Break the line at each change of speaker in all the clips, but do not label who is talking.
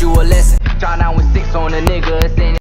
you a lesson. Try 9 with 6 on a nigga, saying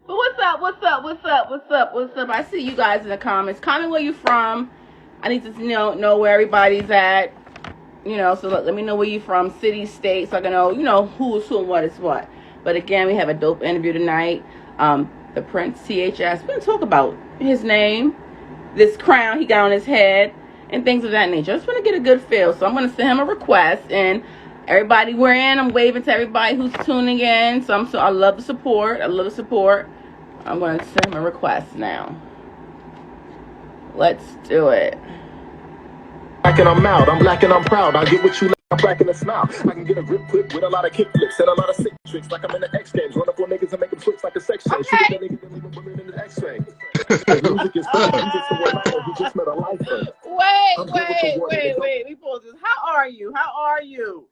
What's up? What's up? What's up? What's up? What's up? I see you guys in the comments. Comment where you from. I need to know where everybody's at. So let me know where you from, city, state, so I can know, who's who and what is what. But again, we have a dope interview tonight. The Prince THS. We're gonna talk about his name, this crown he got on his head, and things of that nature. I just want to get a good feel. So I'm gonna send him a request, and everybody we're in. I'm waving to everybody who's tuning in. So I love the support. I love the support. I'm going to send him a request now. Let's do it.
Black and I'm out, I'm black and I'm proud. I get what you like, I'm black in the smile. I can get a grip quick with a lot of kick flips and a lot of sick tricks. Like I'm in the X Games, run up on niggas and make them switch like a sex change.
Okay.
Shoot at niggas and leave a bullet in the X-ray. Music is fun, music to one man who just met a lifer.
Wait. We pulled this. How are you?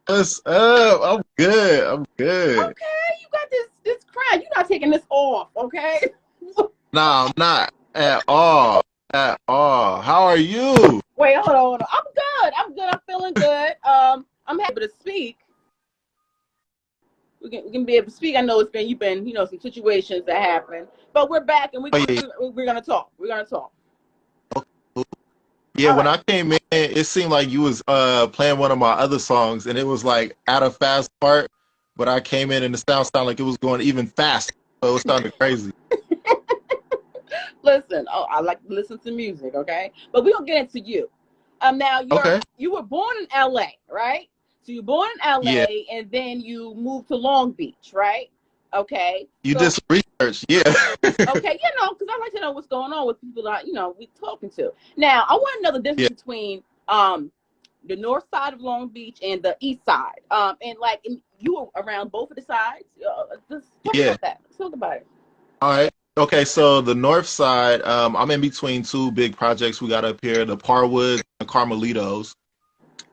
What's up? I'm good.
Okay, you got this crown. You're not taking this off, okay?
Nah, I'm not at all. How are you?
Wait, hold on. I'm good. I'm feeling good. I'm happy to speak. We can be able to speak. I know you've been some situations that happen, but we're back and we're gonna talk.
Yeah,
All
when
right.
I came in, it seemed like you was playing one of my other songs, and it was like at a fast part. But I came in, and the sounded like it was going even faster. So it sounded crazy.
Listen, I like to listen to music, okay? But we're gonna get into you. Now you were born in LA, right? So you're born in LA,
Yeah.
and then you moved to Long Beach, right? Okay.
You did some research, yeah.
Okay, because I like to know what's going on with people that we're talking to. Now, I want to know the difference between the north side of Long Beach and the east side. And you were around both of the sides. Just talk about that. Let's talk about it.
All right. Okay, so the north side, I'm in between two big projects we got up here, the Parwoods and the Carmelitos.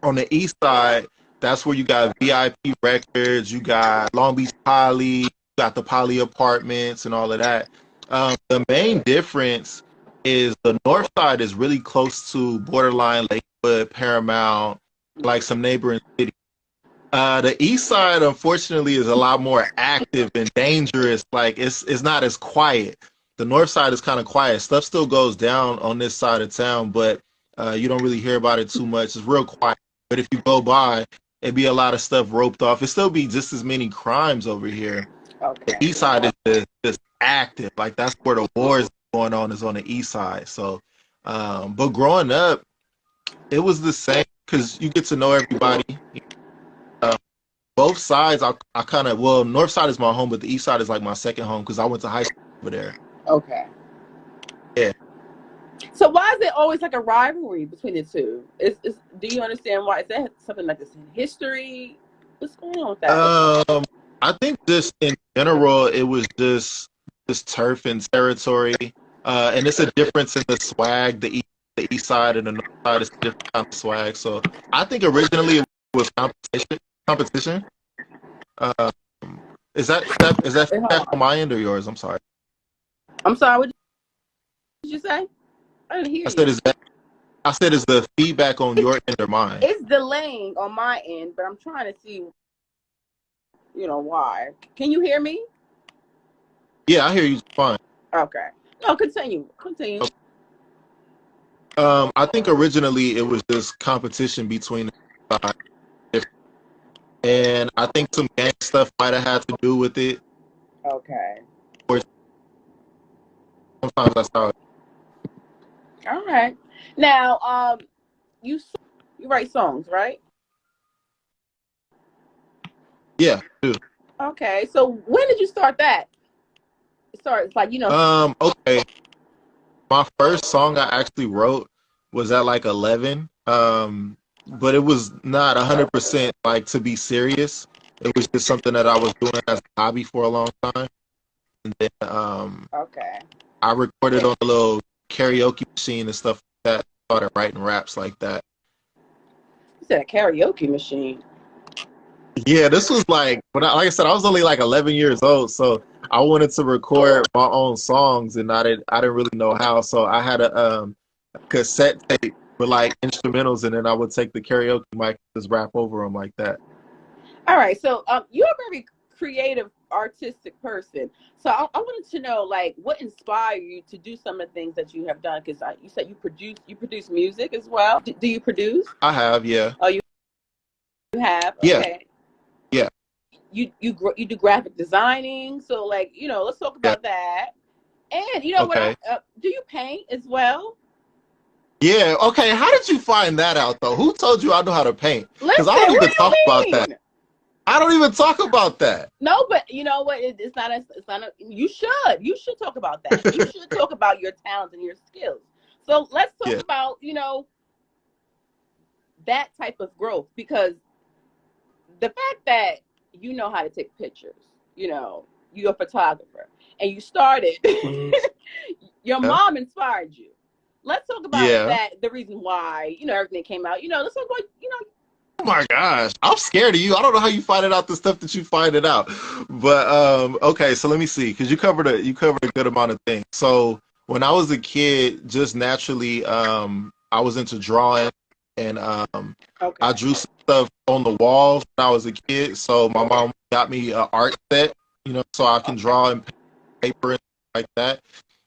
On the east side, that's where you got VIP Records, you got Long Beach Poly, you got the Poly Apartments and all of that. The main difference is the north side is really close to borderline Lakewood, Paramount, like some neighboring cities. The east side, unfortunately, is a lot more active and dangerous. Like it's not as quiet. The north side is kind of quiet. Stuff still goes down on this side of town, but you don't really hear about it too much. It's real quiet. But if you go by, it'd be a lot of stuff roped off. It still be just as many crimes over here.
Okay.
The east side is just active. Like that's where the war is going on, is on the east side. So, but growing up, It was the same because you get to know everybody. Uh, both sides, I kind of, well, north side is my home, but the east side is like my second home because I went to high school over there.
Okay.
Yeah.
So why is it always like a rivalry between the two? Do you understand why? Is that something like this in history? What's going on with that?
I think just in general, it was just turf and territory, and it's a difference in the swag. The east side and the north side is a different kind of swag. So I think originally it was competition. Competition. Um, is that
Wait, hold
feedback on
on.
my end or yours? I'm sorry.
I'm sorry. What did you say? I didn't hear
I said
you.
is the feedback on your end or mine?
It's delaying on my end, but I'm trying to see, why. Can you hear me?
Yeah, I hear you fine.
Okay. No, continue. Continue.
I think originally it was just competition between the sides, and I think some gang stuff might have had to do with it.
Okay.
Or sometimes that's how.
All right. Now, you you write songs, right?
Yeah, I do.
Okay. So when did you start that? It's like
Okay. My first song I actually wrote was at like 11. But it was not 100% like to be serious. It was just something that I was doing as a hobby for a long time. And then
Okay.
I recorded on a little karaoke machine and stuff like that. Started writing raps like that.
You said a karaoke machine.
Yeah, this was like like I said, I was only like 11 years old, so I wanted to record my own songs, and I didn't really know how, so I had a cassette tape with like instrumentals, and then I would take the karaoke mic and just rap over them like that.
All right. So you're a very creative, artistic person. So I wanted to know, like, what inspired you to do some of the things that you have done? Because you said you produce music as well. Do you produce?
I have, yeah,
Oh, you have.
yeah,
Okay.
yeah,
You do graphic designing. So, like, let's talk
yeah.
about that. And you know what?
Okay,
Do you paint as well?
yeah, okay. How did you find that out though? Who told you I know how to paint? Because
Listen,
I don't
what
even
do you
talk about that.
mean?
I don't even talk about that.
No, but you know what? It's not. It's not. You should. You should talk about that. You should talk about your talents and your skills. So let's talk
Yeah,
about that type of growth, because the fact that you know how to take pictures, you're a photographer, and you started. Your
yeah,
mom inspired you. Let's talk about
yeah.
that. The reason why everything came out. Let's talk about
Oh my gosh, I'm scared of you. I don't know how you find it out the stuff that you find it out. But okay, so let me see, because you covered a good amount of things. So when I was a kid, just naturally, I was into drawing, and I
Okay.
drew some stuff on the walls when I was a kid. So my mom got me an art set, so I can draw and paper and like that.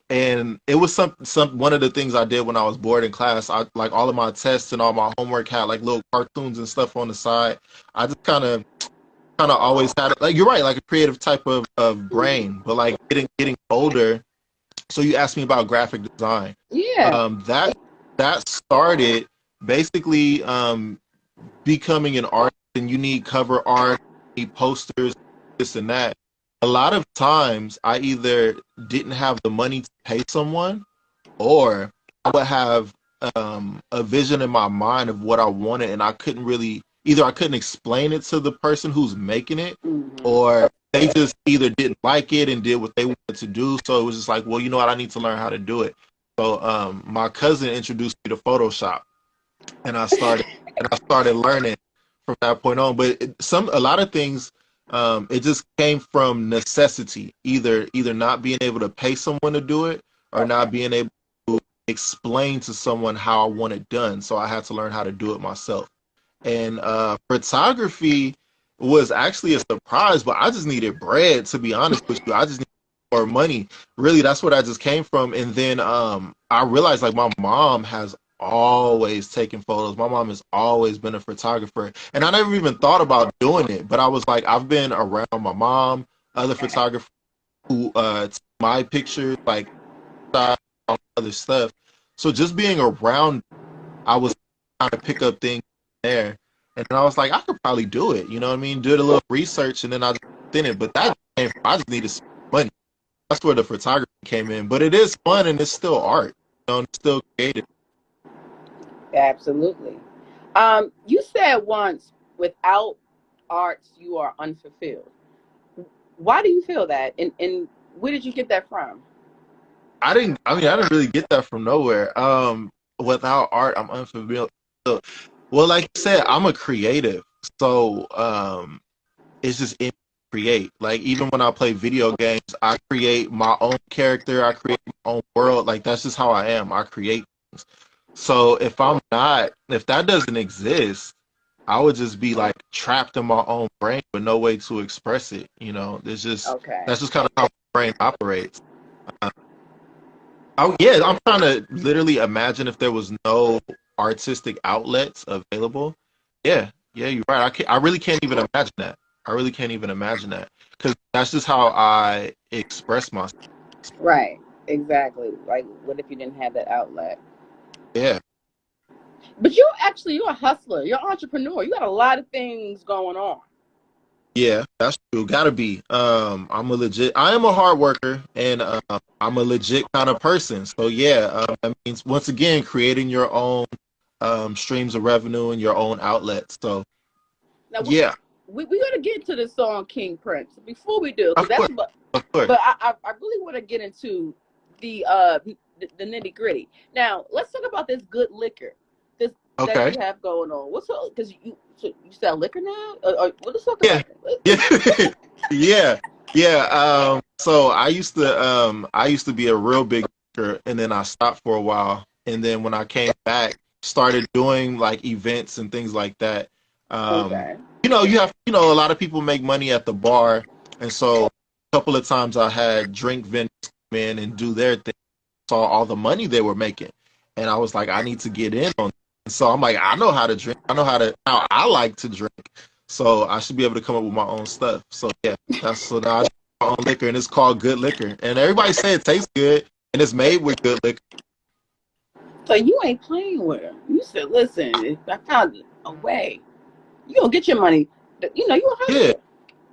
And it was some one of the things I did when I was bored in class. I like all of my tests and all my homework had like little cartoons and stuff on the side. I just kind of always had it. Like you're right, like a creative type of brain. But like getting older. So you asked me about graphic design.
Yeah.
That started basically becoming an artist, and you need cover art, you need posters, this and that. A lot of times I either didn't have the money to pay someone, or I would have a vision in my mind of what I wanted, and I couldn't really, either I couldn't explain it to the person who's making it,
Mm-hmm.
or they just either didn't like it and did what they wanted to do. So it was just like, well, you know what, I need to learn how to do it. So my cousin introduced me to Photoshop, and I started learning from that point on. But a lot of things, it just came from necessity. Either not being able to pay someone to do it, or
Okay.
not being able to explain to someone how I want it done. So I had to learn how to do it myself. And photography was actually a surprise, but I just needed bread, to be honest with you. I just needed more money. Really, that's what I just came from. And then I realized like my mom has always taken photos. My mom has always been a photographer. And I never even thought about doing it, but I was like, I've been around my mom, other photographers who take my pictures, like other stuff. So just being around, I was kind of pick up things there. And then I was like, I could probably do it. You know what I mean? Did a little research, and then I just did it. But that I just needed some money. That's where the photography came in. But it is fun, and it's still art. You know, it's still creative.
Absolutely. You said once, without arts, you are unfulfilled. Why do you feel that? And where did you get that from?
I didn't really get that from nowhere. Without art, I'm unfamiliar. So, well, like you said, I'm a creative. So, it's just in create. Like, even when I play video games, I create my own character, I create my own world. Like, that's just how I am. I create things. So if that doesn't exist, I would just be like trapped in my own brain with no way to express it. You know,
Okay.
that's just kind of how my brain operates. Yeah, I'm trying to literally imagine if there was no artistic outlets available. Yeah, you're right. I really can't even imagine that. I really can't even imagine that because that's just how I express myself.
Right. Exactly. Like, what if you didn't have that outlet?
Yeah.
But you're a hustler. You're an entrepreneur. You got a lot of things going on.
Yeah, that's true. Gotta be. I am a hard worker, and I'm a legit kind of person. So yeah, that means once again creating your own streams of revenue and your own outlets. So
Now,
yeah,
we got to get to the song King Prince. Before we do, because
of course, of course.
but I really want to get into the the nitty gritty. Now, let's talk about this good liquor that
Okay.
you have going on. What's up? Because you sell liquor now? Or let's talk
Yeah,
about
yeah, yeah. So I used to be a real big drinker, and then I stopped for a while, and then when I came back, started doing like events and things like that.
Okay.
A lot of people make money at the bar, and so a couple of times I had drink vendors come in and do their thing, saw all the money they were making, and I was like, I need to get in on it. And so I'm like, I know how to drink. I know how I like to drink. So I should be able to come up with my own stuff. So yeah, so now I drink my own liquor, and it's called Good Liquor. And everybody say it tastes good, and it's made with good liquor.
So you ain't playing with her. You said, listen, if I found a way, you gonna get your money. You a hustler.
Yeah,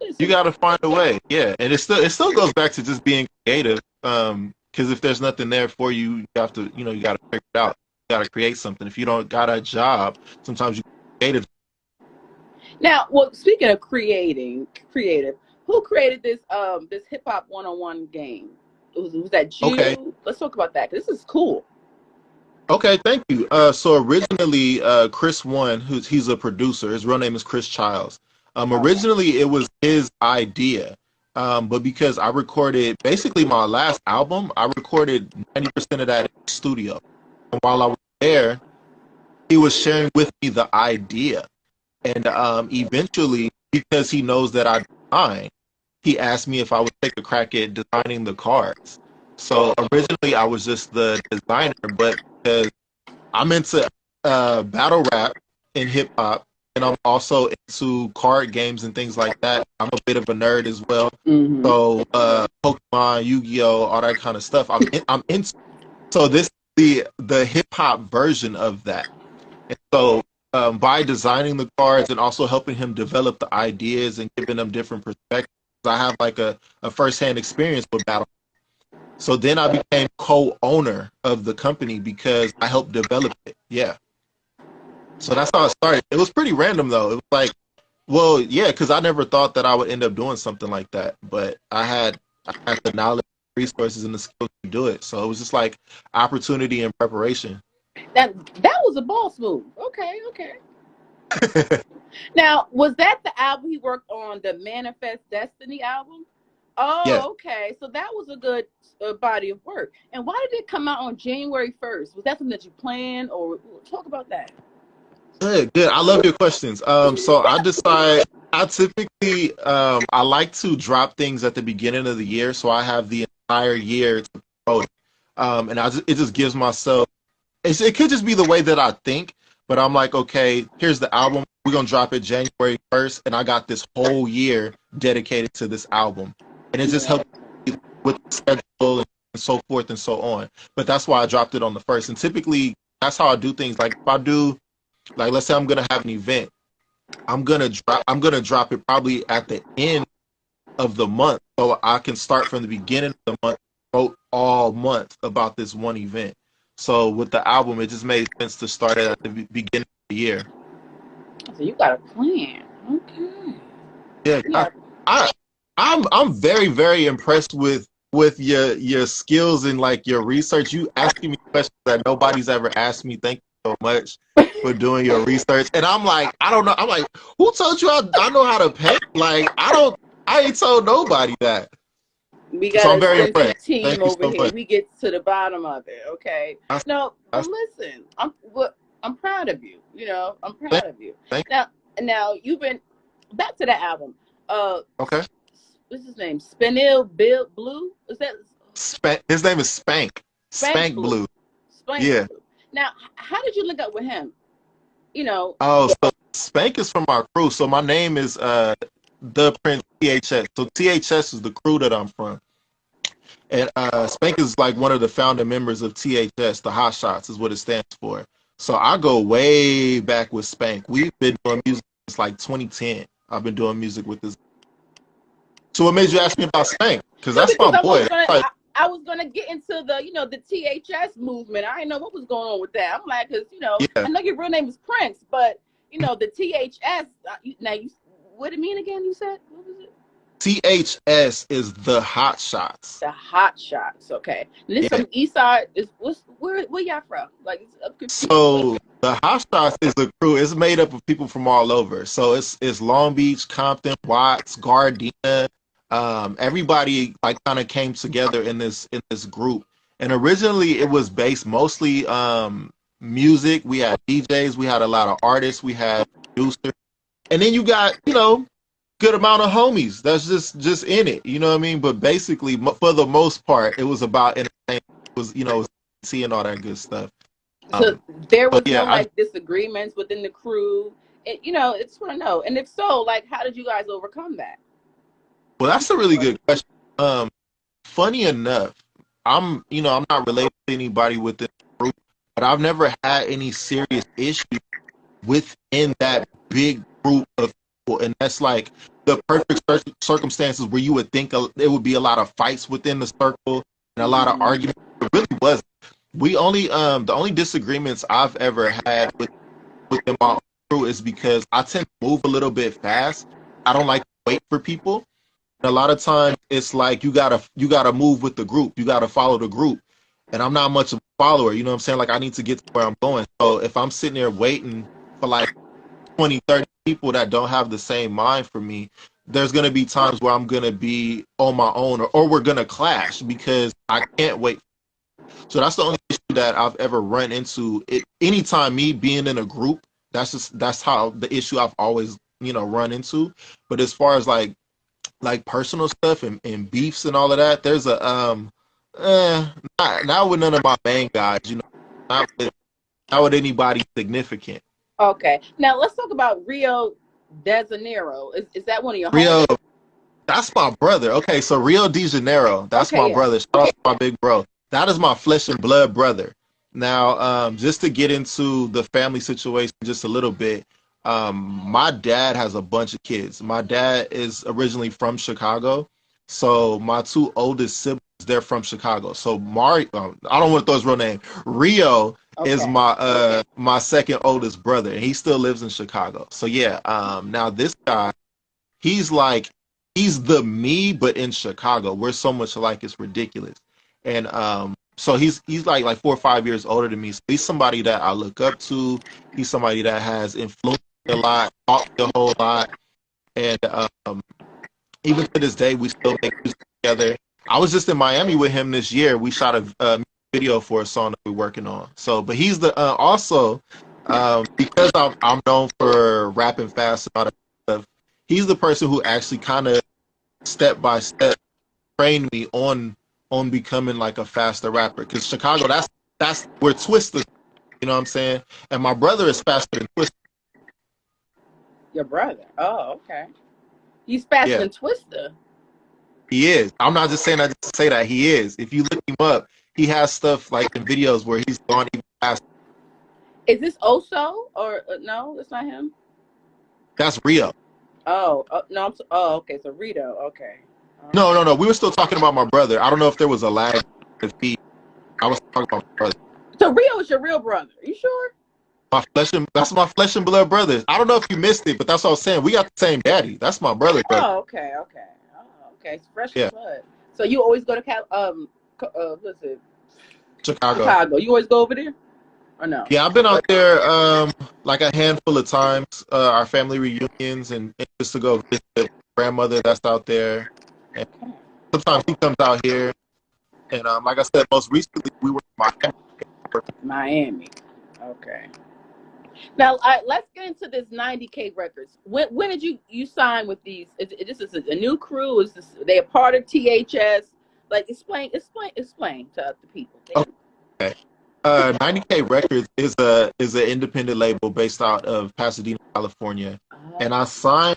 Listen.
you got to find a way. Yeah, and it still goes back to just being creative. Because if there's nothing there for you, you have to you got to figure it out. You got to create something. If you don't got a job, sometimes you creative.
Now, well, speaking of creative, who created this hip hop 101 game? Was that you?
Okay.
Let's talk about that. This is cool.
Okay, thank you. So originally, Chris One, he's a producer. His real name is Chris Childs. Originally, it was his idea, but because I recorded basically my last album, I recorded 90% of that in the studio. And while I was there, he was sharing with me the idea, and eventually, because he knows that I design, he asked me if I would take a crack at designing the cards. So originally, I was just the designer, but because I'm into battle rap and hip hop, and I'm also into card games and things like that. I'm a bit of a nerd as well.
Mm-hmm.
So Pokemon, Yu-Gi-Oh, all that kind of stuff. I'm into. So this is the hip hop version of that. And so by designing the cards and also helping him develop the ideas and giving them different perspectives, I have like a first-hand experience with battle. So then I became co-owner of the company because I helped develop it. Yeah. So that's how it started. It was pretty random though. It was like, well, yeah, because I never thought that I would end up doing something like that. But I had the knowledge, resources, and the skills to do it. So it was just like opportunity and preparation.
That was a boss move. Okay. Now, was that the album he worked on, the Manifest Destiny album? Oh,
Yeah.
okay. So that was a good body of work. And why did it come out on January 1st? Was that something that you planned, or talk about that?
Good. I love your questions. So I typically I like to drop things at the beginning of the year, so I have the entire year to promote it. And it just gives myself. It could just be the way that I think, but I'm like, okay, here's the album. We're gonna drop it January 1st, and I got this whole year dedicated to this album, and it just helps with the schedule and so forth and so on. But that's why I dropped it on the 1st, and typically that's how I do things. Like if I do like let's say I'm gonna have an event, I'm gonna drop it probably at the end of the month, so I can start from the beginning of the month, vote all month about this one event. So with the album, it just made sense to start it at the beginning of the year.
So you got a plan. Okay.
Yeah,
Yeah.
I'm very very impressed with your skills and like your research. You asking me questions that nobody's ever asked me. Thank you so much for doing your research. And I'm like, I don't know. I'm like, who told you I know how to paint? Like, I ain't told nobody that.
We
So
got
I'm
a
very
sensitive
impressed.
team
Thank you
over
so
here.
much.
We get to the bottom of it, okay?
That's,
No, but
that's,
listen, I'm proud of you. You know, I'm
thank,
proud of you.
thank
Now you've been back to the album.
Okay.
What's his name? Spinel Bill Blue? Is that
His name is Spank.
Spank
Spank
Blue?
Blue.
Spank
Yeah.
Blue. Now, how did you link up with him? You know.
Oh, so Spank is from our crew. So my name is the Prince THS. So THS is the crew that I'm from. And Spank is like one of the founding members of THS, the Hot Shots is what it stands for. So I go way back with Spank. We've been doing music since like 2010. I've been doing music with this. So what made you ask me about Spank? Because
No,
that's
because
my boy.
I was gonna get into the THS movement. I didn't know what was going on with that. I'm like, because
Yeah.
I know your real name is Prince, but the THS. What did it mean again? You said what was it?
THS is the Hot Shots.
The Hot Shots. Okay, and this
Yeah.
some East Side. Where y'all from? Like, I'm confused.
So the Hot Shots is a crew. It's made up of people from all over. So it's Long Beach, Compton, Watts, Gardena. Everybody like kind of came together in this group. And originally it was based mostly music. We had DJs, we had a lot of artists, we had producers, and then you got good amount of homies that's just in it. You know what I mean? But basically, for the most part, it was about entertainment. It was seeing all that good stuff.
So there was
Yeah,
no like disagreements within the crew. It's want to know. And if so, like, how did you guys overcome that?
well, that's a really good question. Funny enough, I'm not related to anybody within the group, but I've never had any serious issues within that big group of people, and that's like the perfect circumstances where you would think there would be a lot of fights within the circle and a lot of arguments. It really wasn't. We only the only disagreements I've ever had within my crew is because I tend to move a little bit fast. I don't like to wait for people. And a lot of times it's like you gotta move with the group. You gotta follow the group. And I'm not much of a follower, you know what I'm saying? Like I need to get to where I'm going. So if I'm sitting there waiting for like 20, 30 people that don't have the same mind for me, there's gonna be times where I'm gonna be on my own or we're gonna clash because I can't wait. So that's the only issue that I've ever run into. Anytime me being in a group, that's how the issue I've always, run into. But as far as like personal stuff and beefs and all of that, there's not with none of my main guys, not with anybody significant.
Okay. Now let's talk about Rio de Janeiro. Is that one of your
Rio,
homies?
that's my brother. Okay, so Rio de Janeiro, that's my brother. Shout out to my big bro. That is my flesh and blood brother. Now, just to get into the family situation just a little bit, my dad has a bunch of kids. My dad is originally from Chicago, so my two oldest siblings, they're from Chicago. So Mario, I don't want to throw his real name. Rio is my second oldest brother, and he still lives in Chicago. So yeah, now this guy, he's the me, but in Chicago. We're so much alike, it's ridiculous. And so he's like 4 or 5 years older than me. So he's somebody that I look up to. He's somebody that has influenced me a lot, taught me a whole lot. And even to this day, we still make music together. I was just in Miami with him this year. We shot a video for a song that we're working on. So, but he's the also because I'm known for rapping fast and all that stuff. He's the person who actually kind of step by step trained me on becoming like a faster rapper. Because Chicago, that's where Twista, you know what I'm saying? And my brother is faster than Twista.
Your brother? Oh, okay. He's faster than Twista.
He is. I'm not just saying that just to say that. He is. If you look him up, he has stuff like in videos where he's gone even faster.
Is this Oso or no? That's not him.
That's Rio.
Oh, no. Oh, okay. So Rito. Okay.
No, no, no. We were still talking about my brother. I don't know if there was a lag. If he, I was talking about my brother.
So Rio is your real brother. Are you sure?
That's my flesh and blood brother. I don't know if you missed it, but that's what I was saying. We got the same daddy. That's my brother.
Oh, okay, okay. Oh, okay. It's fresh
Yeah.
blood. So you always go to what's it?
Chicago.
Chicago. You always go over there, or no?
Yeah, I've been out there like a handful of times. Our family reunions and just to go visit my grandmother that's out there. And sometimes he comes out here. And like I said, most recently we were in Miami.
Miami. Okay. Now let's get into this 90K records. When did you sign with these? Is this a new crew? Is this they a part of THS? Like explain to the people.
Okay. 90K Records is an independent label based out of Pasadena, California, and I signed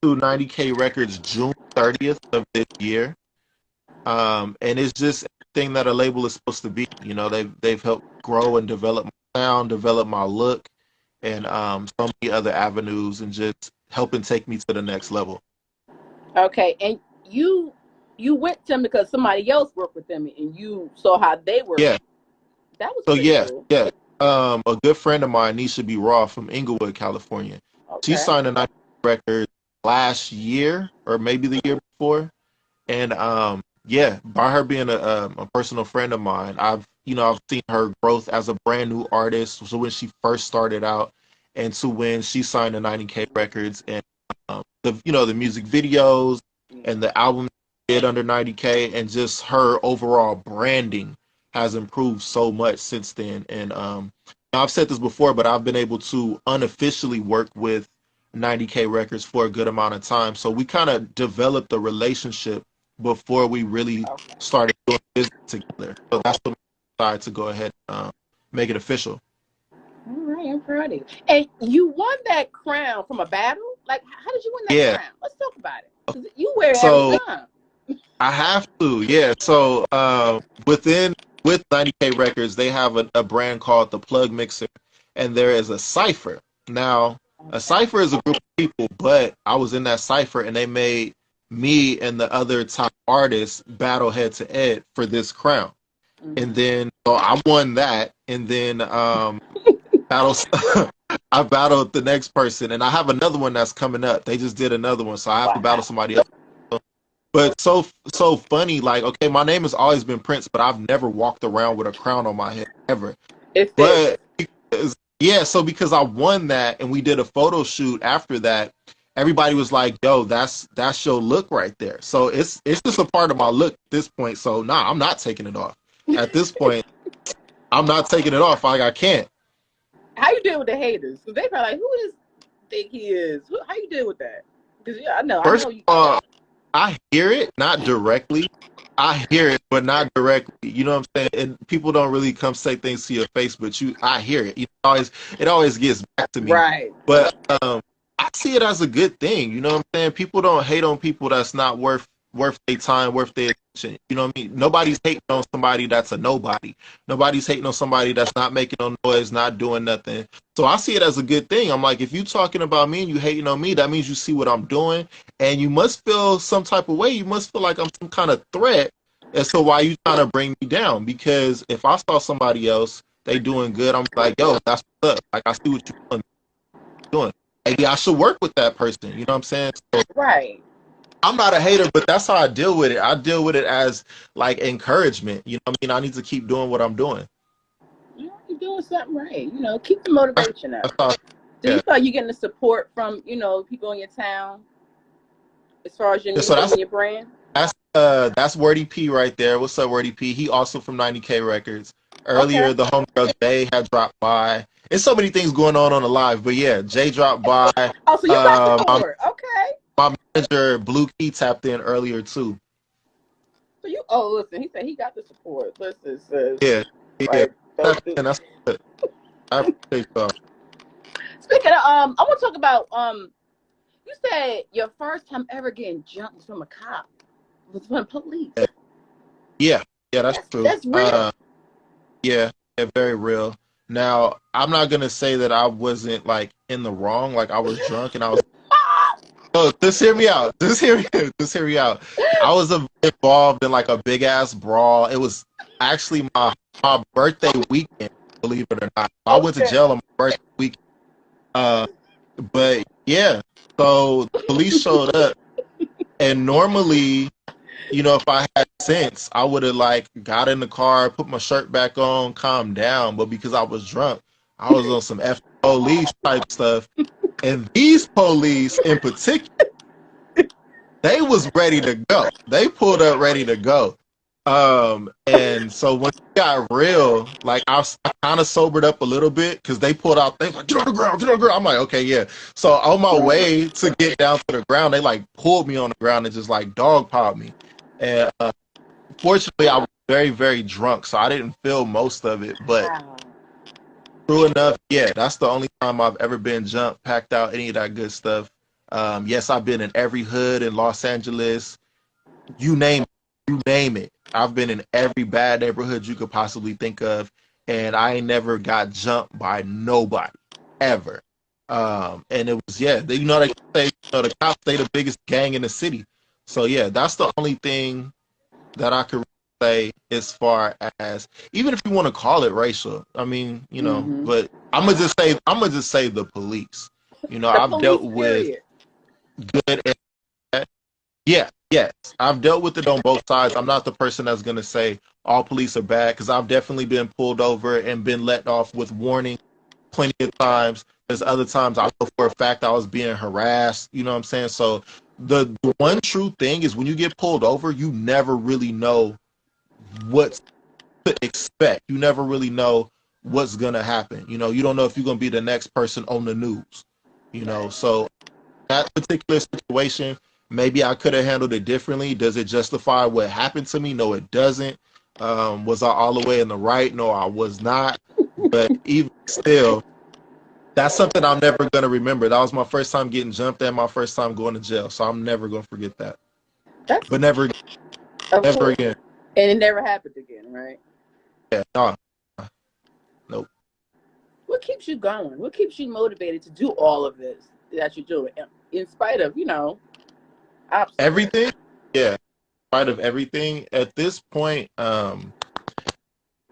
to 90K Records June 30th of this year. And it's just everything that a label is supposed to be. You know, they've helped grow and develop my sound, develop my look, and so many other avenues, and just helping take me to the next level.
Okay, and you went to them because somebody else worked with them, and you saw how they were.
Yeah.
That was
So
cool.
yeah. A good friend of mine, Nisha B. Raw from Inglewood, California.
Okay.
She signed a 90 record last year or maybe the year before. And yeah, by her being a personal friend of mine, I've seen her growth as a brand new artist. So when she first started out and to when she signed the 90K Records, and the music videos and the album she did under 90K, and just her overall branding has improved so much since then. And I've said this before, but I've been able to unofficially work with 90K Records for a good amount of time. So we kind of developed a relationship before we really started doing business together. So that's what we decided to go ahead and make it official.
All right, I'm proud of you. And you won that crown from a battle? Like, how did you win that crown? Let's talk about it. 'Cause you wear it every time.
I have to, yeah. So with 90K Records, they have a brand called the Plug Mixer, and there is a cipher. Now, a cipher is a group of people, but I was in that cipher, and they made me and the other top artists battle head to head for this crown. And then so I won that, and then battles. I battled the next person, and I have another one that's coming up. They just did another one, so I have to battle somebody else. But so funny, like, okay, my name has always been Prince, but I've never walked around with a crown on my head ever. But because I won that and we did a photo shoot after that, everybody was like, yo, that's your look right there. So it's just a part of my look at this point. So nah, I'm not taking it off. At this point, I'm not taking it off. Like, I can't.
How you deal with the haters? Because they probably like, who does think he is? How you deal with that? Because I know.
First of all, I hear it, not directly. I hear it, but not directly. You know what I'm saying? And people don't really come say things to your face, but I hear it. It always gets back to me.
Right.
But I see it as a good thing. You know what I'm saying? People don't hate on people that's not worth their time, worth their attention. You know what I mean? Nobody's hating on somebody that's a nobody. Nobody's hating on somebody that's not making no noise, not doing nothing. So I see it as a good thing. I'm like, if you talking about me and you hating on me, that means you see what I'm doing, and you must feel some type of way. You must feel like I'm some kind of threat as to why you trying to bring me down. Because if I saw somebody else, they doing good, I'm like, yo, that's what's up. Like, I see what you're doing. Maybe I should work with that person. You know what I'm saying? So,
right.
I'm not a hater, but that's how I deal with it. I deal with it as like encouragement. You know what I mean? I need to keep doing what I'm doing.
You're doing something right. You know, keep the motivation up. Do you feel like you're getting the support from, people in your town as far as your music and your brand?
That's Wordy P right there. What's up, Wordy P? He also from 90K Records. Earlier, the homegirl Jay had dropped by. There's so many things going on the live, but yeah, Jay dropped by.
Oh, so you got support. Okay.
My manager Blue Key tapped in earlier too.
So listen, he said he got the support. Listen, sis.
Yeah.
Right?
That's good. I appreciate that.
Speaking of, I want to talk about you said your first time ever getting jumped was from a cop. Was from police.
Yeah, that's true.
That's real.
Yeah, very real. Now, I'm not gonna say that I wasn't like in the wrong, like I was drunk and I was. Oh, just hear me out. Just hear me out. I was involved in like a big ass brawl. It was actually my birthday weekend, believe it or not. I went to
Okay.
jail on my birthday weekend. But yeah, so the police showed up, and normally, you know, if I had sense, I would have like got in the car, put my shirt back on, calmed down. But because I was drunk, I was on some F police type stuff. And these police in particular, they was ready to go. They pulled up ready to go. And so when it got real, like I kind of sobered up a little bit because they pulled out. They like, get on the ground, get on the ground. I'm like, okay, yeah. So on my way to get down to the ground, they like pulled me on the ground and just like dog piled me. And fortunately, I was very, very drunk, so I didn't feel most of it. But true enough, yeah, that's the only time I've ever been jumped, packed out, any of that good stuff. Yes, I've been in every hood in Los Angeles. You name it, you name it. I've been in every bad neighborhood you could possibly think of, and I ain't never got jumped by nobody ever. And it was you know they say the cops they the biggest gang in the city. So yeah, that's the only thing that I could say as far as even if you want to call it racial. I mean, you know, but I'm gonna just say the police. You know,
The
I've
police,
dealt with
period.
good and bad. Yeah, yes. I've dealt with it on both sides. I'm not the person that's gonna say all police are bad because I've definitely been pulled over and been let off with warning plenty of times. There's other times I know for a fact I was being harassed. You know what I'm saying? So the one true thing is when you get pulled over, you never really know what to expect. You never really know what's gonna happen. You know, you don't know if you're gonna be the next person on the news. You know, so that particular situation, maybe I could have handled it differently. Does it justify what happened to me? No, it doesn't. Was I all the way in the right? No, I was not. But even still, that's something I'm never gonna remember. That was my first time getting jumped and my first time going to jail. So I'm never gonna forget that.
That's
But never,
of
never
course.
again.
And it never happened again, right?
Yeah, no, nope.
What keeps you going? What keeps you motivated to do all of this that you're doing, in spite of, obstacles?
Everything. Yeah, in spite of everything. At this point,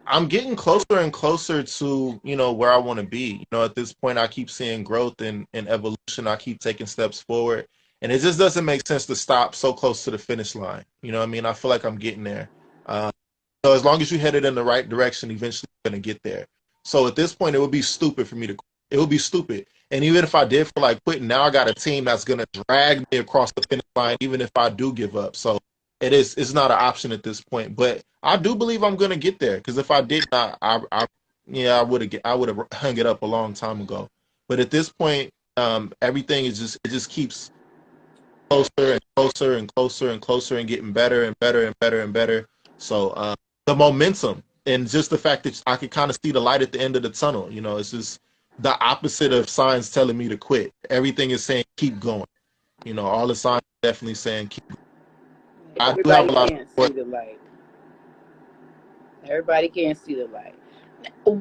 I'm getting closer and closer to, you know, where I want to be. You know, at this point, I keep seeing growth and evolution. I keep taking steps forward. And it just doesn't make sense to stop so close to the finish line. You know what I mean? I feel like I'm getting there. So as long as you headed in the right direction, eventually you're going to get there. So at this point, it would be stupid for me to quit. It would be stupid. And even if I did feel like quitting, now I got a team that's going to drag me across the finish line, even if I do give up. So it's not an option at this point. But I do believe I'm gonna get there because if I did not, I would have hung it up a long time ago. But at this point, everything is just it just keeps closer and closer and closer and closer and getting better and better and better and better. So the momentum and just the fact that I can kind of see the light at the end of the tunnel, you know, it's just the opposite of signs telling me to quit. Everything is saying keep going. You know, all the signs are definitely saying keep going. I do have
Everybody
a lot of
can't see
support.
the light. Everybody can't see the light.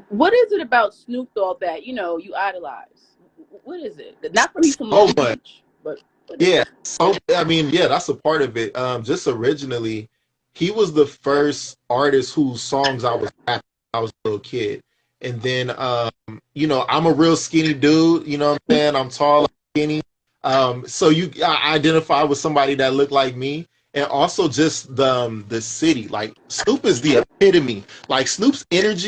What is it about Snoop Dogg that you idolize? What is it? Not from he's from
So
Long
much.
Beach, but what is
Yeah.
it?
So I mean, yeah, that's a part of it. Just originally, he was the first artist whose songs I was rapping when I was a little kid. And then you know, I'm a real skinny dude, you know what I'm saying? I'm tall, I'm skinny. So I identify with somebody that looked like me. And also just the city. Like Snoop is the epitome. Like Snoop's energy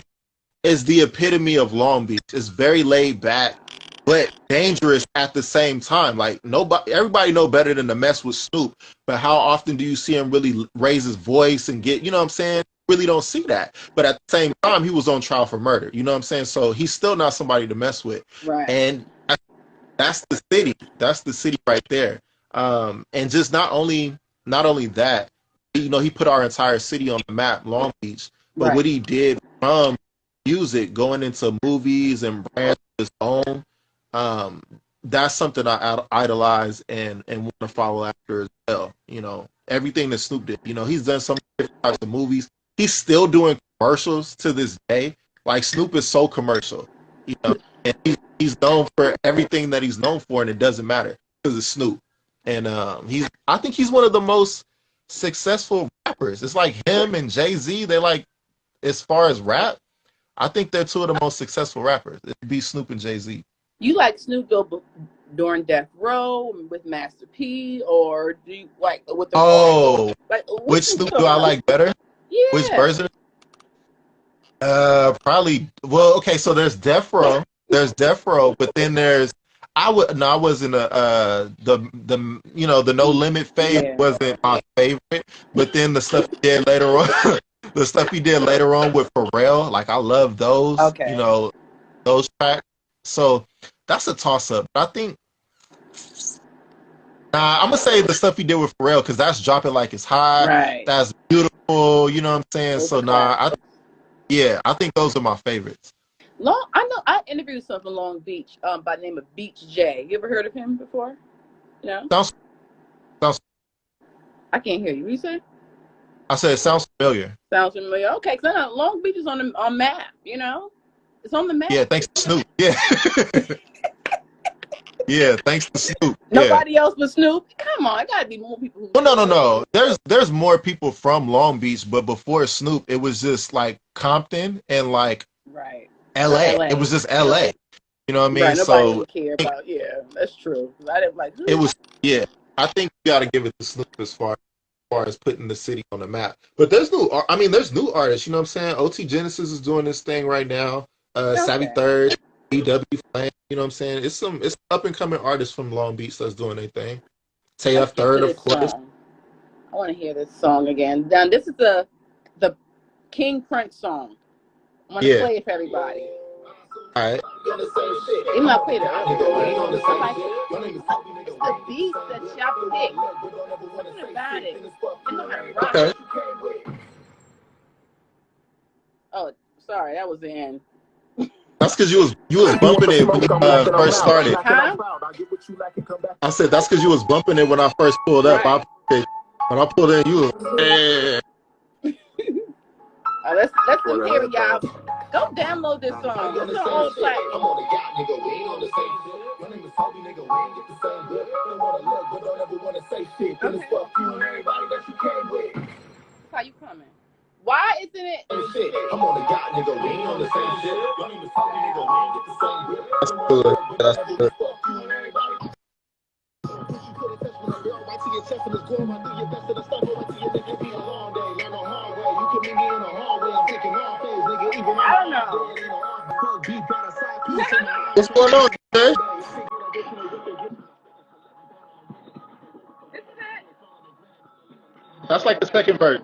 is the epitome of Long Beach. It's very laid back, but dangerous at the same time. Like everybody know better than to mess with Snoop. But how often do you see him really raise his voice and get, you know what I'm saying? Really don't see that. But at the same time, he was on trial for murder. You know what I'm saying? So he's still not somebody to mess with.
Right.
And that's the city. That's the city right there. And just not only that, you know, he put our entire city on the map, Long Beach. But
Right.
what he did from music going into movies and brands of his own, um, that's something I idolize and want to follow after as well. You know, everything that Snoop did. You know, he's done some different types of movies. He's still doing commercials to this day. Like Snoop is so commercial, you know, and he's known for everything that he's known for, and it doesn't matter because it's Snoop. And I think he's one of the most successful rappers. It's like him and Jay-Z. They like, as far as rap, I think they're two of the most successful rappers. It'd be Snoop and Jay-Z.
You like Snoop though during Death Row with Master P, or do you like with the like
which Snoop do I like better?
Yeah.
Which version? Probably. Well, okay. So there's Death Row. There's Death Row, but then there's I wasn't the you know, the No Limit phase wasn't my favorite, but then the stuff he did later on, the stuff he did later on with Pharrell, like I love those.
Okay.
You know, those tracks. So that's a toss up. I think. I'm gonna say the stuff he did with Pharrell because that's dropping like it's hot.
Right.
That's beautiful. You know what I'm saying?
Those
So I think those are my favorites.
I know I interviewed someone from Long Beach by the name of Beach J. You ever heard of him before? No.
Sounds.
I can't hear you. What you say?
I said it sounds familiar.
Sounds familiar. Okay, because I know Long Beach is on map. You know, it's on the map.
Yeah, thanks to Snoop. Yeah. Yeah, thanks to Snoop.
Nobody else but Snoop. Come on, it gotta be more people.
No. There's more people from Long Beach, but before Snoop, it was just like Compton and like LA. It was just LA. You know what I mean?
Right,
so
nobody care about. Yeah, that's true. I didn't like.
It was I think you got to give it to Snoop as far as putting the city on the map. But there's new artists. You know what I'm saying? OT Genesis is doing this thing right now. Savvy Third. EW Flame, you know what I'm saying? It's up and coming artists from Long Beach that's doing their thing. TF Third, of course.
I want to hear this song again. Now this is the King Prince song. I want to play it for everybody.
All right.
Even though I played it earlier, I like it. It's the beat that y'all picked. Something about it. It's not rock.
Okay.
Oh, sorry, that was the end.
That's because you was bumping it when you first started.
Huh?
I said that's because you was bumping it when I first pulled up. When I pulled in, you was.
Let's hear it, y'all. Go download this song. It's an old platform. How you coming? Why isn't it?
I'm on the yacht, nigga. We ain't on the same shit. Y'all niggas talking, nigga. We ain't get the same grip.
That's good. That's good.
I don't know.
What's going on, Jay? That's like the second verse.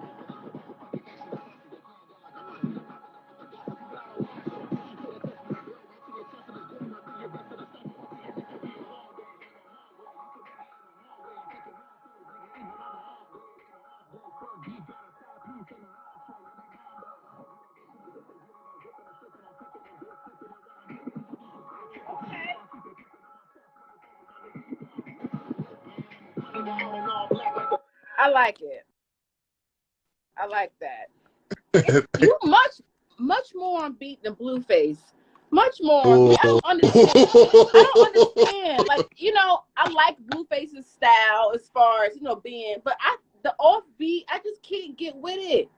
I like it. I like that. You much more on beat than Blueface. Much more on beat. I don't understand. Like, you know, I like Blueface's style as far as, you know, being, but the offbeat, I just can't get with it.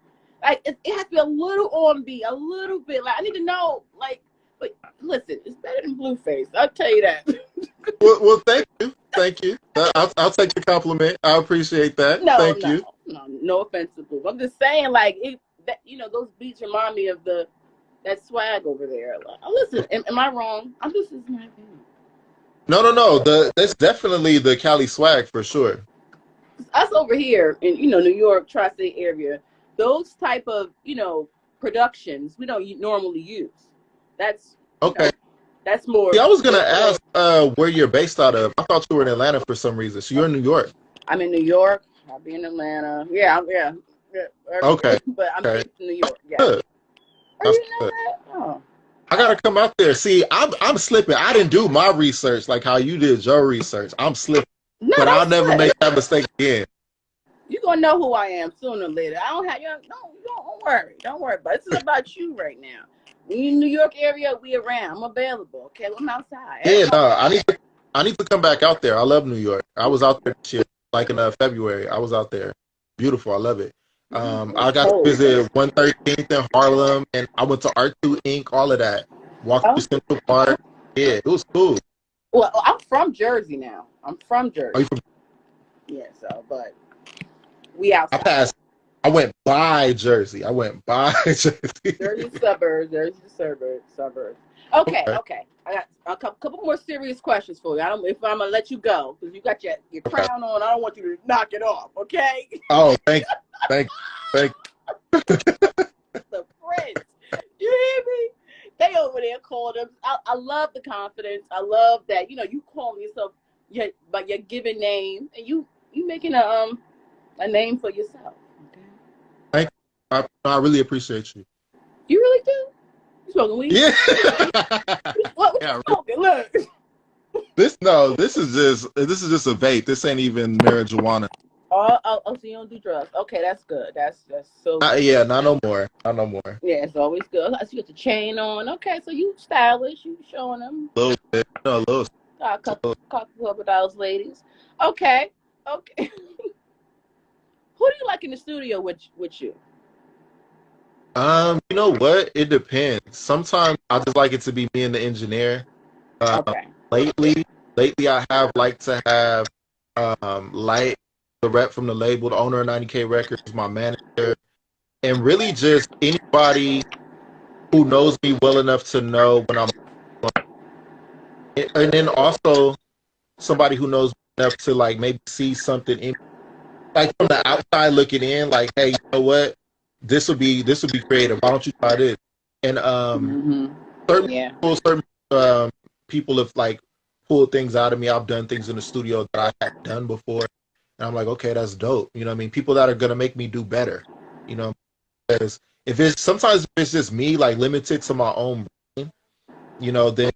Like, it has to be a little on beat, a little bit. Like, I need to know, like, but listen, it's better than Blueface. I'll tell you that.
Well, thank you. I'll take the compliment. I appreciate that. Thank you.
No offense to Blue. I'm just saying, like, you know, those beats remind me of that swag over there. Like, listen, am I wrong? I'm just my opinion.
No. That's definitely the Cali swag for sure.
Us over here in, you know, New York, tri-state area, those type of, you know, productions we don't normally use. That's okay. That's more.
See, I was gonna ask where you're based out of. I thought you were in Atlanta for some reason. So you're in New York.
I'm in New York. I'll be in Atlanta. Yeah.
Okay.
But I'm based in New York. Yeah.
Good. That's good. Oh. I gotta come out there. See, I'm slipping. I didn't do my research like how you did your research. I'm slipping, but I'll never make that mistake again.
You're gonna know who I am sooner or later. I don't have you. Don't worry. Don't worry. But this is about you right now. in New York area, we around. I'm available. Okay, I'm outside.
Yeah, no, I need to come back out there. I love New York. I was out there this year, like in February. I was out there. Beautiful. I love it. I got to visit 113th in Harlem, and I went to Art 2 Inc. All of that. Walked through Central Park. Yeah, it was cool.
Well, I'm from Jersey now. I'm from Jersey.
Are you from?
Yeah, so but we outside.
I went by Jersey. I went by Jersey.
Jersey suburbs. Jersey suburbs. Okay. I got a couple more serious questions for you. I don't if I'm gonna let you go because you got your crown on. I don't want you to knock it off. Okay.
Oh, thank you.
The prince. You hear me? They over there called him. I love the confidence. I love that you calling yourself by your given name and you making a name for yourself. Okay.
Thank you. I really appreciate you.
You really do? You smoking weed?
Yeah.
What you smoking? Look.
This is just a vape. This ain't even marijuana.
Oh, so you don't do drugs? Okay, that's good. That's so.
Yeah, not no more. Not no more.
Yeah, it's always good. I see you got the chain on. Okay, so you stylish. You showing them.
A little bit. No, a little.
A couple of those ladies. Okay. Who do you like in the studio with you?
You know what? It depends. Sometimes I just like it to be me and the engineer.
Okay.
Lately, I have liked to have Light, the rep from the label, the owner of 90K Records, my manager, and really just anybody who knows me well enough to know when I'm, and then also somebody who knows me enough to like maybe see something in, like from the outside looking in, like, hey, you know what? This would be creative. Why don't you try this? And certain people have like pulled things out of me. I've done things in the studio that I hadn't done before. And I'm like, okay, that's dope. You know what I mean? People that are going to make me do better, because sometimes if it's just me, like limited to my own brain, then,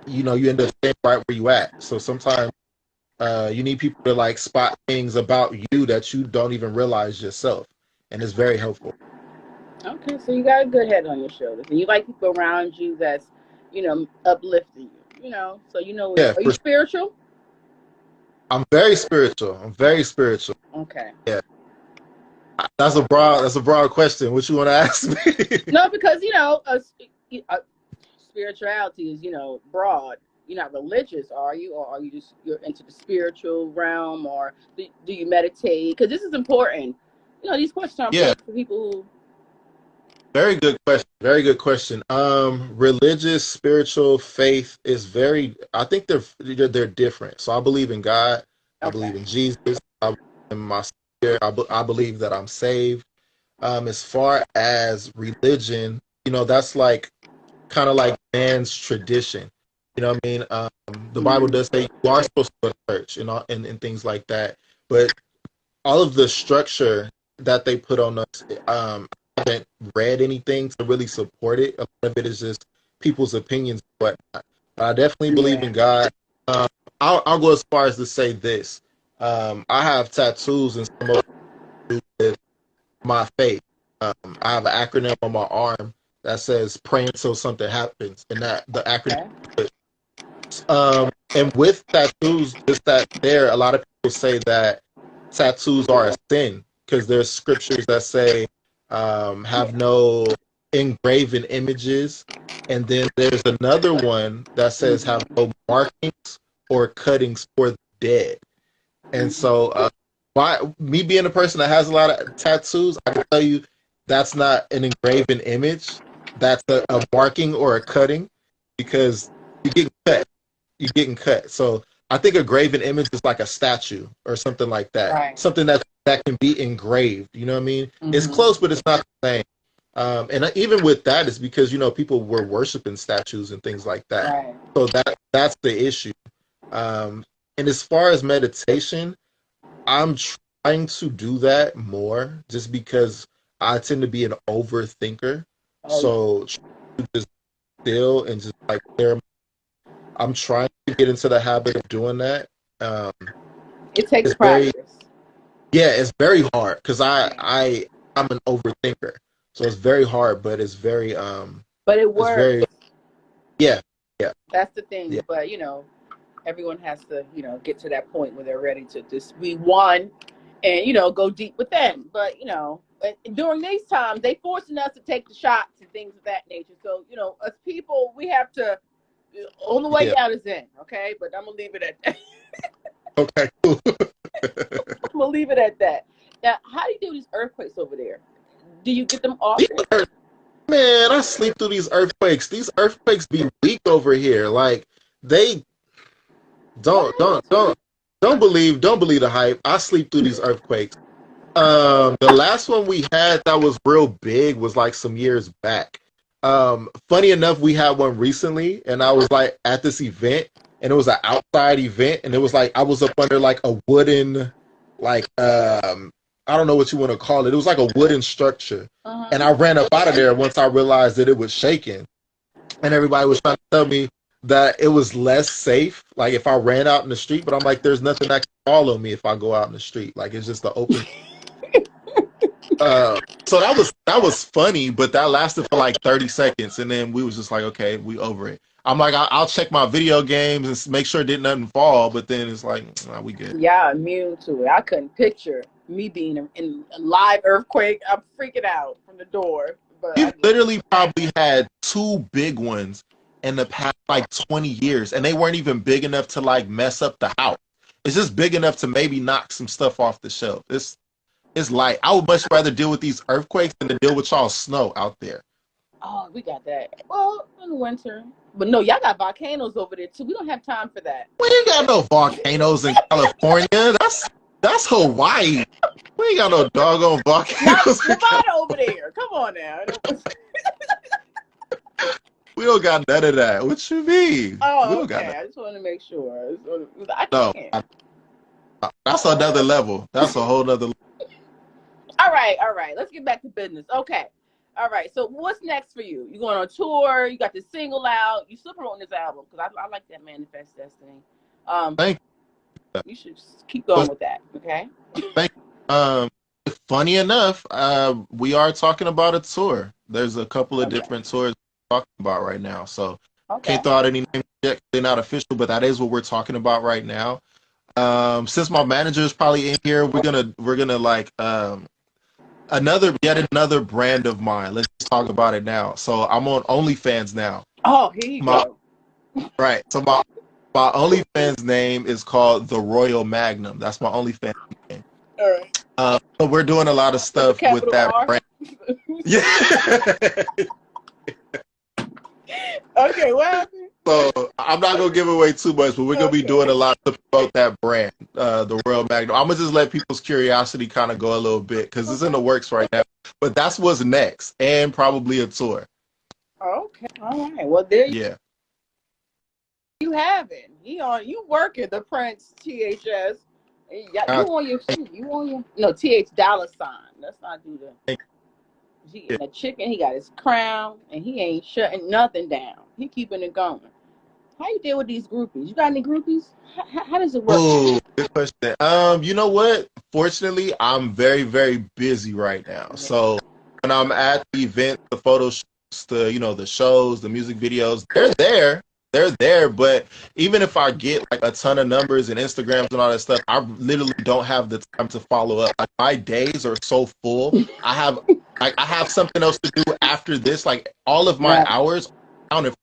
you end up staying right where you at. So sometimes you need people to like spot things about you that you don't even realize yourself. And it's very helpful.
Okay. So you got a good head on your shoulders and you like people around you that's, uplifting you, so
Yeah,
are you spiritual?
I'm very spiritual.
Okay.
Yeah. That's a broad question. What you want to ask me?
No, because spirituality is broad. You're not religious, are you? Or are you you're into the spiritual realm, or do you meditate? Because this is important. These questions are important for people who.
Very good question. Religious, spiritual, faith is I think they're different. So I believe in God. I believe in Jesus. I believe in my Savior. I believe that I'm saved. As far as religion, that's like kind of like man's tradition. You know what I mean? The Bible does say you are supposed to go to church and things like that. But all of the structure that they put on us, I haven't read anything to really support it. A lot of it is just people's opinions and whatnot. But I definitely believe in God. I'll go as far as to say this. I have tattoos and some of it do with my faith. I have an acronym on my arm that says "Pray until something happens," and that the acronym. And with tattoos, just that a lot of people say that tattoos are a sin because there's scriptures that say have no engraven images, and then there's another one that says have no markings or cuttings for the dead. And so me being a person that has a lot of tattoos, I can tell you that's not an engraven image. That's a marking or a cutting, because you're getting cut. So I think a graven image is like a statue or something like that.
Right.
Something that can be engraved. You know what I mean? It's close, but it's not the same. And even with that, it's because people were worshiping statues and things like that.
Right.
So that's the issue. And as far as meditation, I'm trying to do that more, just because I tend to be an overthinker. So just still and just like clear. I'm trying to get into the habit of doing that.
It takes practice.
It's very hard because I'm an overthinker. So it's very hard, but it's very
But But it
It's
works.
very, yeah, yeah,
That's the thing.
yeah,
But, you know, everyone has to, you know, get to that point where they're ready to just be one and, you know, go deep within. But, you know, during these times, they forcing us to take the shots and things of that nature. So, you know, as people, we have to, on the way
yeah.
out is in, okay? But I'm going to leave it at that.
Okay, cool.
I'm going to leave it at that. Now, how do you do these earthquakes over there? Do you get them
These
often?
Man, I sleep through these earthquakes. These earthquakes be weak over here. Like they don't
What?
don't believe the hype. I sleep through these earthquakes. The last one we had that was real big was like some years back. Funny enough, we had one recently, and I was like at this event, and it was an outside event, and it was like I was up under like a wooden, like I don't know what you want to call it. It was like a wooden structure, and I ran up out of there once I realized that it was shaking, and everybody was trying to tell me that it was less safe, like if I ran out in the street. But I'm like, there's nothing that can follow me if I go out in the street. Like it's just the open. So that was funny, but that lasted for like 30 seconds, and then we was just like, okay, we over it. I'm like, I'll check my video games and make sure didn't nothing fall, but then it's like, nah, we good.
Yeah, immune to it. I couldn't picture me being in a live earthquake. I'm freaking out from the door. But I
We've
get it.
literally probably had two big ones in the past like 20 years, and they weren't even big enough to like mess up the house. It's just big enough to maybe knock some stuff off the shelf. It's like I would much rather deal with these earthquakes than to deal with y'all snow out there.
Oh, we got that. Well, in the winter. But no, y'all got volcanoes over there too. We don't have time for that.
We ain't got no volcanoes in California. That's Hawaii. We ain't got no doggone
Not
volcanoes.
Nevada over there. Come on now.
We don't got none of that. What you mean? We
Oh,
don't got
okay.
that.
I just want to make sure. I
No,
can't.
that's another level. That's a whole nother level.
All right. Let's get back to business. Okay. All right. So what's next for you? You going on tour? You got the single out? You still promoting this album because I like that Manifest Destiny.
Thank you.
You should just keep going with that. Okay.
Thank you. Funny enough, we are talking about a tour. There's a couple of different tours we're talking about right now. So
Okay.
can't throw out any names yet. They're not official, but that is what we're talking about right now. Since my manager is probably in here, we're gonna like yet another brand of mine. Let's just talk about it now. So I'm on OnlyFans now.
Oh, here you go.
Right. So my OnlyFans name is called The Royal Magnum. That's my OnlyFans name.
All right.
So we're doing a lot of stuff with that
R?
brand. Yeah.
Okay, what happened?
So I'm not gonna give away too much, but we're gonna be doing a lot to promote that brand, the Royal Magnum. I'm gonna just let people's curiosity kind of go a little bit because it's in the works right now. But that's what's next, and probably a tour.
Okay. All right. Well, there
Yeah.
you have it. You working the Prince THS. You on your shit. You on your no TH dollar sign. Let's not do the. He eating a chicken. He got his crown, and he ain't shutting nothing down. He keeping it going. How you deal with these groupies? You got any groupies? How does it work?
Oh, good question. You know what? Fortunately, I'm very, very busy right now. So when I'm at the event, the photo shoots, the shows, the music videos, they're there. They're there. But even if I get like a ton of numbers and Instagrams and all that stuff, I literally don't have the time to follow up. Like my days are so full. I have something else to do after this. Like all of my hours counted.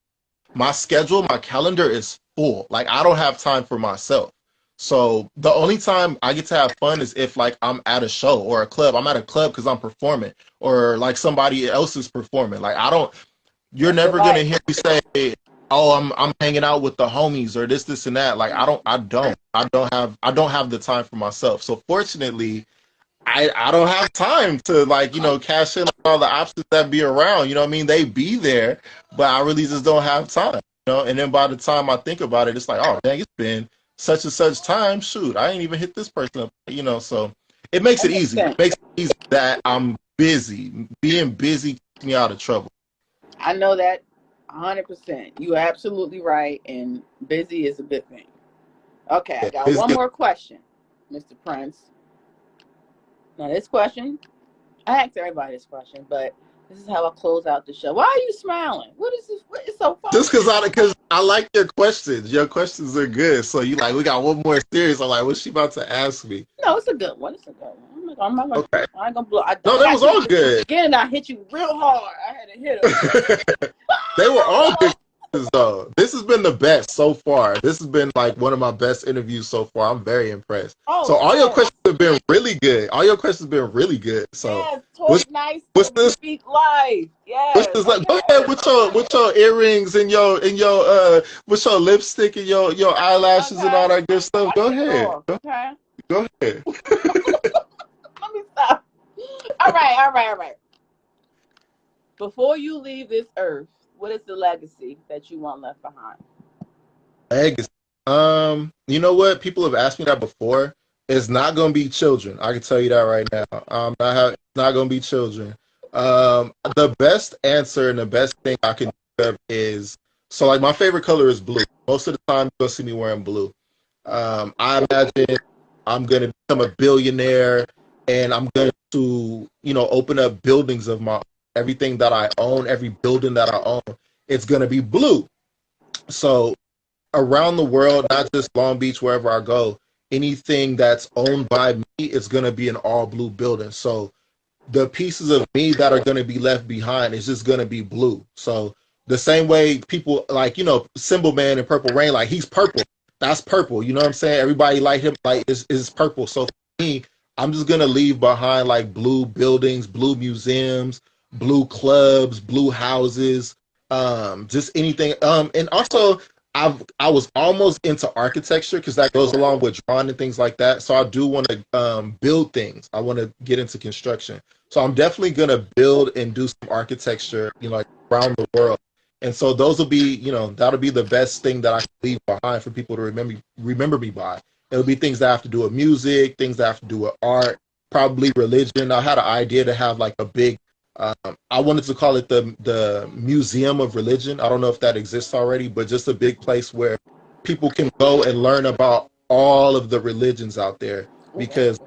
My schedule, my calendar is full. Like I don't have time for myself. So the only time I get to have fun is if like I'm at a show or a club. I'm at a club because I'm performing, or like somebody else is performing. Like you're never gonna hear me say, "Oh, I'm hanging out with the homies" or this and that. Like I don't have the time for myself. So fortunately, I don't have time to like, cash in on all the options that be around. You know what I mean? They be there, but I really just don't have time. And then by the time I think about it, it's like, oh dang, it's been such and such time. Shoot, I ain't even hit this person up. So it makes it easy. It makes it easy that I'm busy. Being busy keeps me out of trouble.
I know that 100%. You're absolutely right, and busy is a good thing. Okay, I got one more question, Mr. Prince. Now, this question, I asked everybody this question, but This is how I close out the show. Why are you smiling? What is this? What is so funny?
Just because I like your questions. Your questions are good. So you like, we got one more series. I'm like, what's she about to ask me?
No, it's a good one. It's a good one. I'm not gonna,
Okay.
I ain't gonna blow.
No, that was all good.
Again, I hit you real hard. I had to hit him.
They were all good questions, though. This has been the best so far. This has been like one of my best interviews so far. I'm very impressed. So all your questions have been really good. All your questions have been really good. So
yes, talk nice.
What's this?
Speak life. Yes.
Go ahead with your earrings and your with your lipstick and your eyelashes and all that good stuff. Go ahead.
Okay.
Go ahead.
Let me stop. All right. Before you leave this earth, what is the legacy that you want left behind?
Legacy. You know what? People have asked me that before. It's not gonna be children. I can tell you that right now. It's not gonna be children. The best answer and the best thing I can think of is, so like my favorite color is blue. Most of the time you'll see me wearing blue. I imagine I'm gonna become a billionaire and I'm going to, open up buildings of my own. Everything that I own, every building that I own, it's gonna be blue. So around the world, not just Long Beach, wherever I go, anything that's owned by me is going to be an all blue building. So the pieces of me that are going to be left behind is just going to be blue. So the same way people like, Symbol Man in Purple Rain, like he's purple. That's purple. You know what I'm saying? Everybody like him, like is purple. So for me, I'm just going to leave behind like blue buildings, blue museums, blue clubs, blue houses, just anything. And also I was almost into architecture because that goes along with drawing and things like that. So I do want to build things. I want to get into construction. So I'm definitely going to build and do some architecture, like around the world. And so those will be, that'll be the best thing that I can leave behind for people to remember me by. It'll be things that have to do with music, things that have to do with art, probably religion. I had an idea to have like a big, I wanted to call it the Museum of Religion. I don't know if that exists already, but just a big place where people can go and learn about all of the religions out there. Because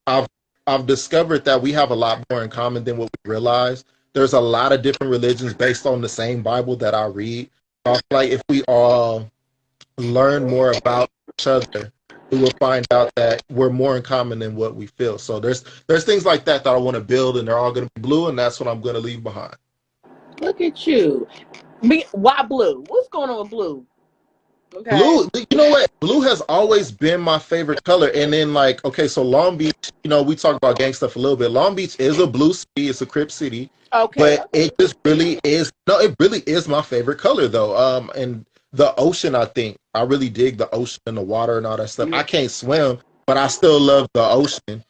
I've discovered that we have a lot more in common than what we realize. There's a lot of different religions based on the same Bible that I read. I feel like if we all learn more about each other, we will find out that we're more in common than what we feel. So there's things like that I want to build, and they're all going to be blue, and that's what I'm going to leave behind.
Look at you. Why blue? What's going on with blue? Okay.
Blue, you know what? Blue has always been my favorite color. And then so Long Beach, we talked about gang stuff a little bit. Long Beach is a blue city. It's a Crip city.
Okay.
But it just really is. No, it really is my favorite color, though. And the ocean, I think. I really dig the ocean and the water and all that stuff. I can't swim, but I still love the ocean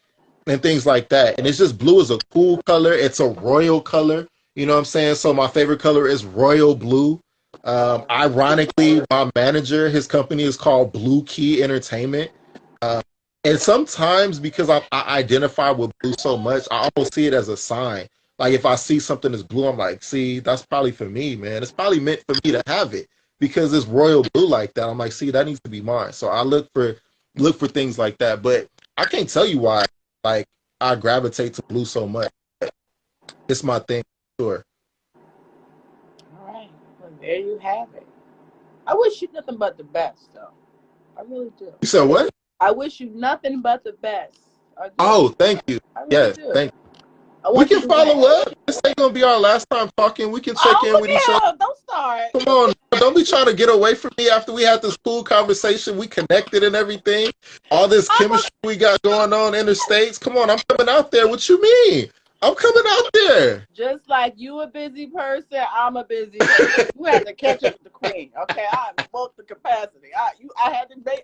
and things like that. And it's just blue is a cool color. It's a royal color. You know what I'm saying? So my favorite color is royal blue. Ironically, my manager, his company is called Blue Key Entertainment. And sometimes because I identify with blue so much, I almost see it as a sign. Like if I see something that's blue, I'm like, see, that's probably for me, man. It's probably meant for me to have it because it's royal blue like that. I'm like, see, that needs to be mine. So I look for things like that. But I can't tell you why I gravitate to blue so much. It's my thing, sure.
All right. Well, there you have it. I wish you nothing but the best, though. I really do.
You said what?
I wish you nothing but the best.
Oh, thank you. Yes, thank you. We can follow up. This ain't gonna be our last time talking. We can check in with each other.
Don't start.
Come on, don't be trying to get away from me after we had this cool conversation. We connected and everything. All this chemistry we got going on interstates. Come on, I'm coming out there. What you mean? I'm coming out there.
Just like you a busy person, I'm a busy person. You had to catch up with the queen, okay? I both the capacity. I had to make.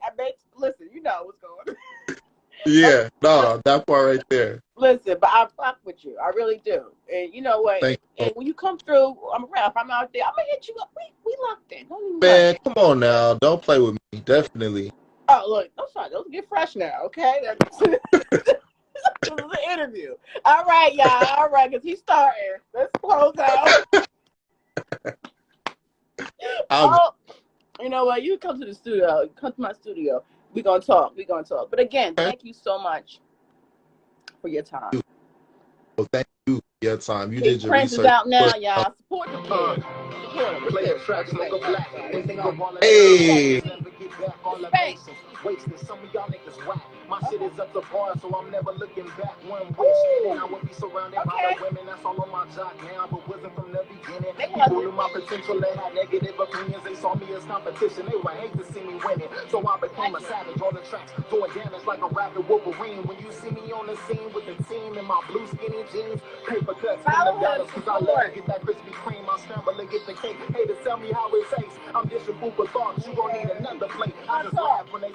Listen, you know what's going on.
Yeah, no, that part right there.
Listen, but I fuck with you. I really do. And you know what? And when you come through, I'm around. If I'm out there, I'm gonna hit you up. We locked in.
Man, come on now. Don't play with me. Definitely.
Oh, look. I'm sorry. Don't get fresh now, okay? This is an interview. All right, y'all. All right, because he's starting. Let's close out. You know what? You come to the studio. Come to my studio. We're going to talk. But again, thank you so much for your time.
Well, thank you. your time. You
Big
did your
Prince is
research.
out now, y'all. Support the kid. Support him.
Play the
Respect.
tracks, nigga black. They think I'm all
Hey.
never get back all the
Respect.
basics. Wasted, some of y'all niggas whack. My shit is up to par, so I'm never looking back. One wish, and I would be surrounded by the women that's all on my jock now, but wasn't from the beginning. People knew my potential, they had negative opinions. They saw me as competition. They would hate to see me winning, so I became a savage on the tracks, doing damage like a rapid Wolverine. When you see me on the scene with the team in my blue skinny jeans, paper cuts from the dollars, cause I love to get that Krispy Kreme. I scramble and get the cake. Haters tell me how it tastes. I'm dishing food for thought. You gon' need another plate. I just laugh when they